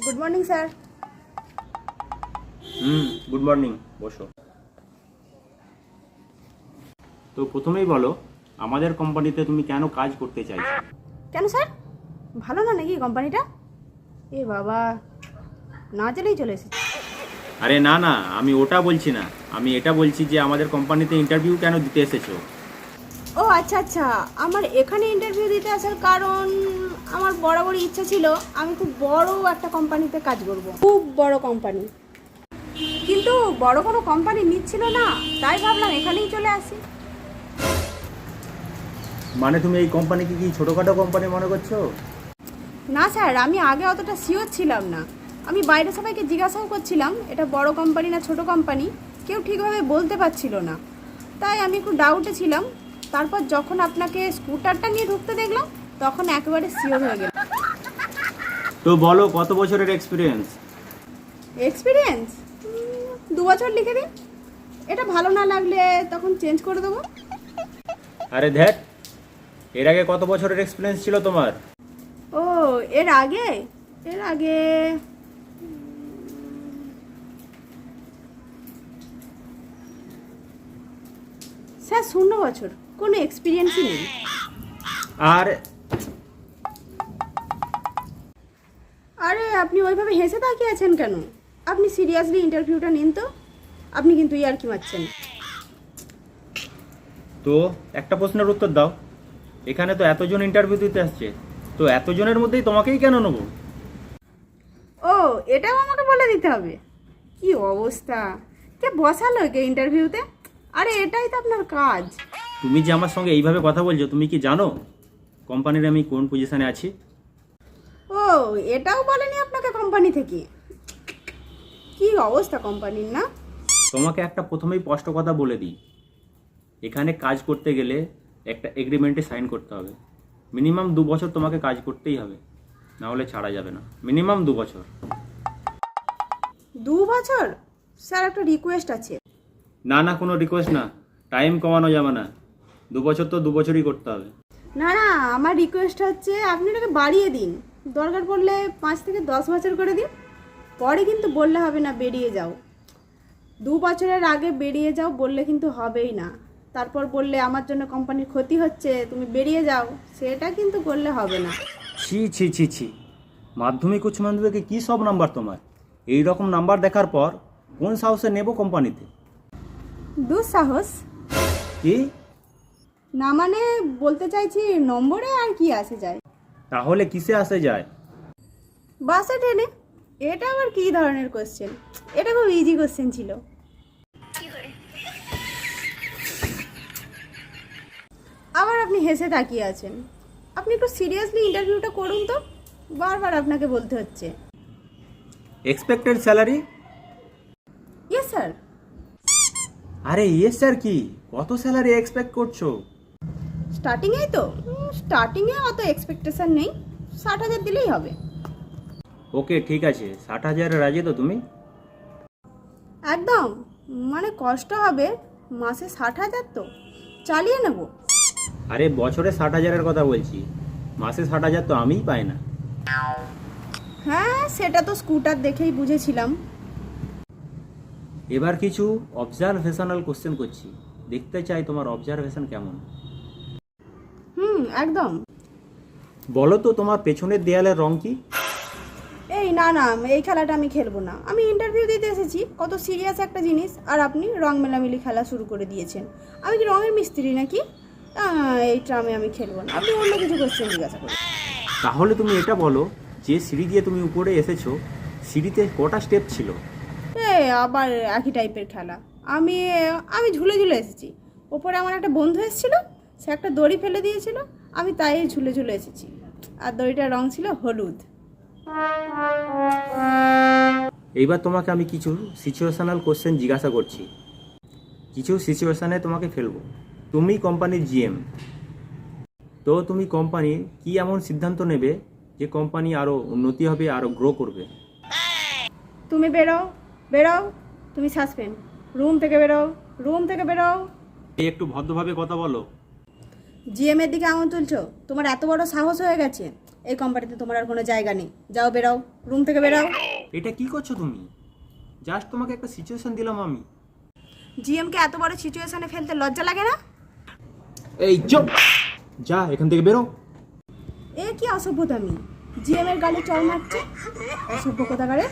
Good morning sir. Good morning, বসো। তো প্রথমেই বলো, আমাদের কোম্পানিতে তুমি কেন কাজ করতে চাইছো? কেন স্যার, ভালো না নাকি কোম্পানিটা? এ বাবা, না চলেই চলে এসেছি। আরে না না, আমি ওটা বলছি না, আমি এটা বলছি যে আমাদের কোম্পানিতে ইন্টারভিউ কেন দিতে এসেছো। ও আচ্ছা আচ্ছা, আমার এখানে ইন্টারভিউ দিতে আসার কারণ আমার বরাবরই ইচ্ছা ছিল আমি খুব বড় একটা কোম্পানিতে কাজ করব, খুব বড় কোম্পানি। কিন্তু বড় কোনো কোম্পানি নিচ্ছিল না, তাই ভাবলাম এখানেই চলে আসি। মানে তুমি এই কোম্পানিকে কি ছোটোখাটো কোম্পানি মনে করছো? না স্যার, আমি আগে অতটা শিওর ছিলাম না। আমি বাইরে সবাইকে জিজ্ঞাসাও করছিলাম এটা বড় কোম্পানি না ছোট কোম্পানি, কেউ ঠিকভাবে বলতে পারছিল না। তাই আমি একটু ডাউটে ছিলাম। তারপর যখন আপনাকে স্কুটারটা নিয়ে ঢুকতে দেখলাম তখন একেবারে শিওর হয়ে গেল। তো বলো, কত বছরের এক্সপিরিয়েন্স? এক্সপিরিয়েন্স 2 বছর লিখে দিন, এটা ভালো না লাগলে তখন চেঞ্জ করে দেবো। আরে ধ্যাট, এর আগে কত বছরের এক্সপিরিয়েন্স ছিল তোমার? ও এর আগে স্যার 0 বছর, কোনো এক্সপিরিয়েন্সই নেই। আর আরে আপনি ওইভাবে হেসে তাকিয়ে আছেন কেন? আপনি সিরিয়াসলি ইন্টারভিউটা নিন তো। আপনি কিন্তু ইয়ার্কি মারছেন। তো একটা প্রশ্নের উত্তর দাও, এখানে তো এতজন ইন্টারভিউ দিতে আসছে, তো এতজনের মধ্যেই তোমাকেই কেন নেবো? ও এটাও আমাকে বলে দিতে হবে? কি অবস্থা, কে বসালো কে ইন্টারভিউতে? আরে এটাই তো আপনার কাজ। তুমি যে আমার সঙ্গে এইভাবে কথা বলছো, তুমি কি জানো কোম্পানির আমি কোন পজিশনে আছি? ও এটাও বলেনি আপনাকে কোম্পানি থেকে? কি অবস্থা কোম্পানির না? তোমাকে একটা প্রথমেই স্পষ্ট কথা বলে দিই, এখানে কাজ করতে গেলে একটা এগ্রিমেন্টে সাইন করতে হবে। মিনিমাম 2 বছর তোমাকে কাজ করতেই হবে, না হলে ছাড়া যাবে না। মিনিমাম 2 বছর। 2 বছর? স্যার একটা রিকোয়েস্ট আছে। না না, কোনো রিকোয়েস্ট না, টাইম কমানো যাবে না। 2 বছর তো 2 বছরই করতে হবে। না না, আমার রিকোয়েস্ট হচ্ছে আপনি এটাকে বাড়িয়ে দিন, দরকার পড়লে 5 থেকে 10 বছর করে দিন। পরে কিন্তু বললে হবে না বেরিয়ে যাও। 2 বছরের আগে বেরিয়ে যাও বললে কিন্তু হবেই না। তারপর বললে আমার জন্য কোম্পানির ক্ষতি হচ্ছে, তুমি বেরিয়ে যাও, সেটা কিন্তু করলে হবে না। ছি ছি ছি ছি, মাধ্যমিক উচ্চ মাধ্যমিকে কী সব নাম্বার তোমার! এই রকম নাম্বার দেখার পর কোন সাহসে নেব কোম্পানিতে? দুঃসাহস? কি? না মানে বলতে চাইছি নম্বরে আর কি আসে যায়? তাহলে কিসে আসে যায়? বাসে ট্রেনে? এটা আবার কী ধরনের কোশ্চেন? এটা খুব ইজি কোশ্চেন ছিল। আবার আপনি হেসে তাকিয়ে আছেন। আপনি একটু সিরিয়াসলি ইন্টারভিউটা করুন তো, বারবার আপনাকে বলতে হচ্ছে। Expected salary? Yes sir. আরে ইয়েস স্যার কি, কত স্যালারি এক্সপেক্ট করছো? স্টার্টিংয়েই তো, স্টার্টিংয়ে অত এক্সপেকটেশন নেই, 60,000 দিলেই হবে। ওকে ঠিক আছে, 60,000 রাজি তো তুমি? একদম, মানে কষ্ট হবে, মাসে 60,000 তো চালিয়ে নেব। আরে বছরে 60,000-এর কথা বলছি, মাসে 60,000 তো আমিই পাই না। হ্যাঁ সেটা তো স্কুটার দেখেই বুঝেছিলাম। এবার কিছু অবজারভেশনাল কোশ্চেন করছি, দেখতে চাই তোমার অবজারভেশন কেমন। একদম। বলো তো, তোমার পেছনের দেয়ালের রং কি? এই না না, এই খেলাটা আমি খেলবো না। আমি ইন্টারভিউ দিতে এসেছি, কত সিরিয়াস একটা জিনিস, আর আপনি রং মেলামেলি খেলা শুরু করে দিয়েছেন। আমি কি রঙের মিস্ত্রি নাকি? এইটা আমি খেলবো না, আপনি অন্য কিছু কোশ্চেন জিজ্ঞাসা করুন। তাহলে তুমি এটা বলো, যে সিঁড়ি দিয়ে তুমি উপরে এসেছো, সিঁড়িতে কটা স্টেপ ছিল? আবার একই টাইপের খেলা। আমি আমি ঝুলে ঝুলে এসেছি। ওপরে আমার একটা বন্ধু এসেছিল, সে একটা দড়ি ফেলে দিয়েছিল, আমি তাই ঝুলে ঝুলে এসেছি। আর দড়িটার রং ছিল হলুদ। এইবার তোমাকে আমি কিছু সিচুয়েশনাল কোশ্চেন জিজ্ঞাসা করছি, কিছু সিচুয়েশানে তোমাকে ফেলবো। তুমি কোম্পানির জিএম, তো তুমি কোম্পানির কি এমন সিদ্ধান্ত নেবে যে কোম্পানি আরও উন্নতি হবে, আরও গ্রো করবে? তুমি বেরো, বেরো, তুমি সাসপেন্ড। রুম থেকে বেরো, রুম থেকে বেরো। এই একটু ভদ্রভাবে কথা বলো। জিএম এর দিকে আঙুল তুলছো? তোমার এত বড় সাহস হয়ে গেছে? এই কোম্পানিতে তোমার আর কোনো জায়গা নেই, যাও বেরাও, রুম থেকে বেরাও। এটা কি করছো তুমি? জাস্ট তোমাকে একটা সিচুয়েশন দিলাম আমি। জিএমকে এত বড় সিচুয়েশনে ফেলতে লজ্জা লাগে না? এই চুপ, যা এখান থেকে বেরো। এ কি অসভ্যতামি, জিএম এর গালে চড় মারছে, অসভ্য কোথাকারে।